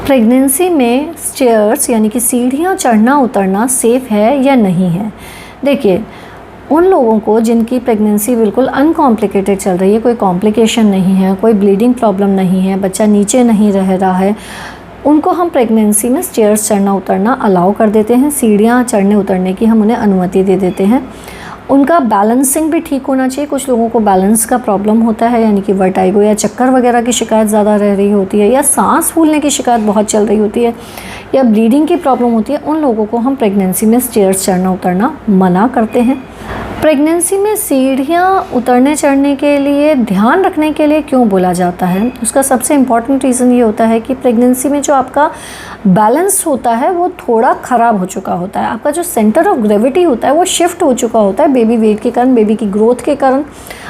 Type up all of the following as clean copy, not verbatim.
Pregnancy में stairs यानी कि सीढ़ियाँ चढ़ना उतरना सेफ़ है या नहीं है। देखिए, उन लोगों को जिनकी प्रेगनेंसी बिल्कुल अनकॉम्प्लिकेटेड चल रही है, कोई कॉम्प्लिकेशन नहीं है, कोई ब्लीडिंग प्रॉब्लम नहीं है, बच्चा नीचे नहीं रह रहा है, उनको हम प्रेगनेंसी में स्टेयर्स चढ़ना उतरना अलाउ कर देते हैं। सीढ़ियाँ चढ़ने उतरने की हम उन्हें अनुमति दे देते हैं। उनका बैलेंसिंग भी ठीक होना चाहिए। कुछ लोगों को बैलेंस का प्रॉब्लम होता है, यानी कि वर्टाइगो या चक्कर वगैरह की शिकायत ज़्यादा रह रही होती है, या सांस फूलने की शिकायत बहुत चल रही होती है, या ब्लीडिंग की प्रॉब्लम होती है। उन लोगों को हम प्रेगनेंसी में स्टेयर्स चढ़ना उतरना मना करते हैं। प्रेगनेंसी में सीढ़ियाँ उतरने चढ़ने के लिए ध्यान रखने के लिए क्यों बोला जाता है, उसका सबसे इम्पॉर्टेंट रीज़न ये होता है कि प्रेगनेंसी में जो आपका बैलेंस होता है वो थोड़ा ख़राब हो चुका होता है। आपका जो सेंटर ऑफ ग्रेविटी होता है वो शिफ्ट हो चुका होता है बेबी वेट के कारण, बेबी की ग्रोथ के कारण।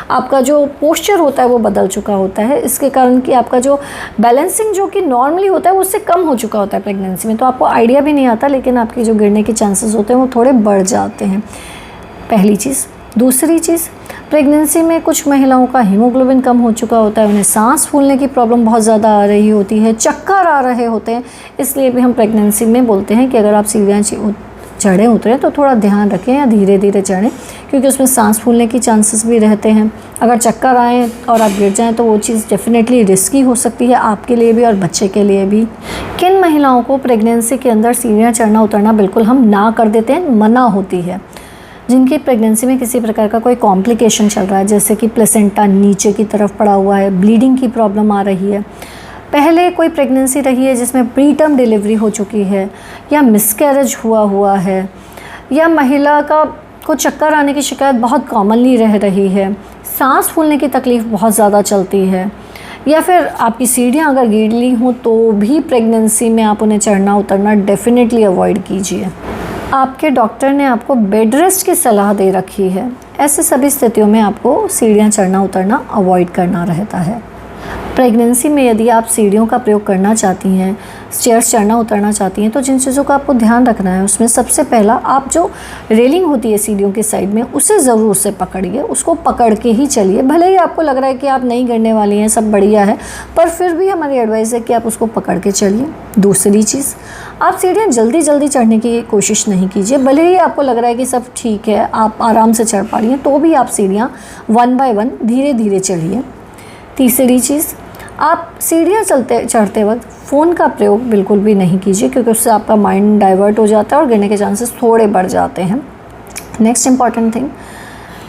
आपका जो पोस्चर होता है वो बदल चुका होता है, इसके कारण कि आपका जो बैलेंसिंग जो कि नॉर्मली होता है वो उससे कम हो चुका होता है प्रेगनेंसी में। तो आपको आइडिया भी नहीं आता, लेकिन आपकी जो गिरने के चांसेस होते हैं वो थोड़े बढ़ जाते हैं, पहली चीज़। दूसरी चीज़, प्रेगनेंसी में कुछ महिलाओं का हीमोग्लोबिन कम हो चुका होता है, उन्हें सांस फूलने की प्रॉब्लम बहुत ज़्यादा आ रही होती है, चक्कर आ रहे होते हैं। इसलिए भी हम प्रेगनेंसी में बोलते हैं कि अगर आप सीढ़ियाँ चढ़ें उतरें तो थोड़ा ध्यान रखें या धीरे धीरे चढ़ें, क्योंकि उसमें सांस फूलने की चांसेस भी रहते हैं। अगर चक्कर आएँ और आप गिर जाएँ तो वो चीज़ डेफिनेटली रिस्की हो सकती है आपके लिए भी और बच्चे के लिए भी। किन महिलाओं को प्रेगनेंसी के अंदर सीढ़ियाँ चढ़ना उतरना बिल्कुल हम ना कर देते हैं, मना होती है? जिनकी प्रेगनेंसी में किसी प्रकार का कोई कॉम्प्लिकेशन चल रहा है, जैसे कि प्लेसेंटा नीचे की तरफ पड़ा हुआ है, ब्लीडिंग की प्रॉब्लम आ रही है, पहले कोई प्रेगनेंसी रही है जिसमें प्री टर्म डिलीवरी हो चुकी है, या मिसकैरेज हुआ है, या महिला को चक्कर आने की शिकायत बहुत कॉमनली रह रही है, सांस फूलने की तकलीफ़ बहुत ज़्यादा चलती है, या फिर आपकी सीढ़ियाँ अगर गीली हों तो भी प्रेगनेंसी में आप उन्हें चढ़ना उतरना डेफिनेटली अवॉइड कीजिए। आपके डॉक्टर ने आपको बेड रेस्ट की सलाह दे रखी है, ऐसे सभी स्थितियों में आपको सीढ़ियाँ चढ़ना उतरना अवॉइड करना रहता है। प्रेगनेंसी में यदि आप सीढ़ियों का प्रयोग करना चाहती हैं, स्टेयर्स चढ़ना उतरना चाहती हैं, तो जिन चीज़ों का आपको ध्यान रखना है उसमें सबसे पहला, आप जो रेलिंग होती है सीढ़ियों के साइड में उसे ज़रूर से पकड़िए, उसको पकड़ के ही चलिए। भले ही आपको लग रहा है कि आप नहीं गिरने वाली हैं, सब बढ़िया है, पर फिर भी हमारी एडवाइस है कि आप उसको पकड़ के चलिए। दूसरी चीज़, आप सीढ़ियाँ जल्दी जल्दी चढ़ने की कोशिश नहीं कीजिए। भले ही आपको लग रहा है कि सब ठीक है, आप आराम से चढ़ पा रही हैं, तो भी आप सीढ़ियाँ 1 बाय 1 धीरे धीरे चढ़िए। तीसरी चीज़, आप सीढ़ियाँ चढ़ते वक्त फ़ोन का प्रयोग बिल्कुल भी नहीं कीजिए, क्योंकि उससे आपका माइंड डाइवर्ट हो जाता है और गिरने के चांसेस थोड़े बढ़ जाते हैं। नेक्स्ट इम्पॉर्टेंट थिंग,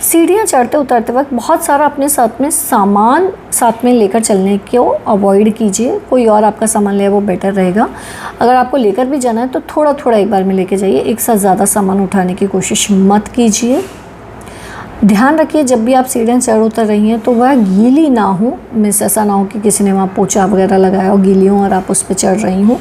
सीढ़ियाँ चढ़ते उतरते वक्त बहुत सारा अपने साथ में सामान साथ में लेकर चलने को अवॉइड कीजिए। कोई और आपका सामान ले वो बेटर रहेगा। अगर आपको लेकर भी जाना है तो थोड़ा थोड़ा एक बार में लेके जाइए, एक साथ ज़्यादा सामान उठाने की कोशिश मत कीजिए। ध्यान रखिए, जब भी आप सीढ़ियाँ चढ़ उतर रही हैं तो वह गीली ना हो, मिस ऐसा ना हो कि किसी ने वहाँ पोछा वगैरह लगाया हो, गीली हो और आप उस पर चढ़ रही हों।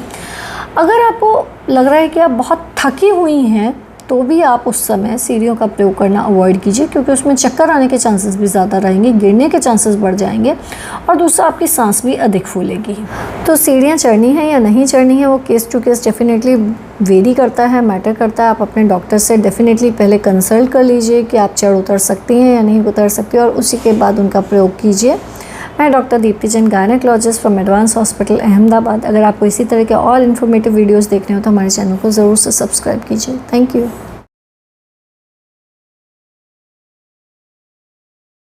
अगर आपको लग रहा है कि आप बहुत थकी हुई हैं तो भी आप उस समय सीढ़ियों का प्रयोग करना अवॉइड कीजिए, क्योंकि उसमें चक्कर आने के चांसेस भी ज़्यादा रहेंगे, गिरने के चांसेस बढ़ जाएंगे, और दूसरा आपकी सांस भी अधिक फूलेगी। तो सीढ़ियाँ चढ़नी है या नहीं चढ़नी है वो case to case definitely vary करता है, मैटर करता है। आप अपने डॉक्टर से डेफिनेटली पहले कंसल्ट कर लीजिए कि आप चढ़ उतर सकती हैं या नहीं उतर सकती, और उसी के बाद उनका प्रयोग कीजिए। मैं doctor Deepti Jain, gynaecologist from advance hospital Ahmedabad. अगर आपको इसी तरह के और इन्फॉर्मेटिव वीडियोस देखने हो तो हमारे चैनल को ज़रूर से सब्सक्राइब कीजिए। Thank you.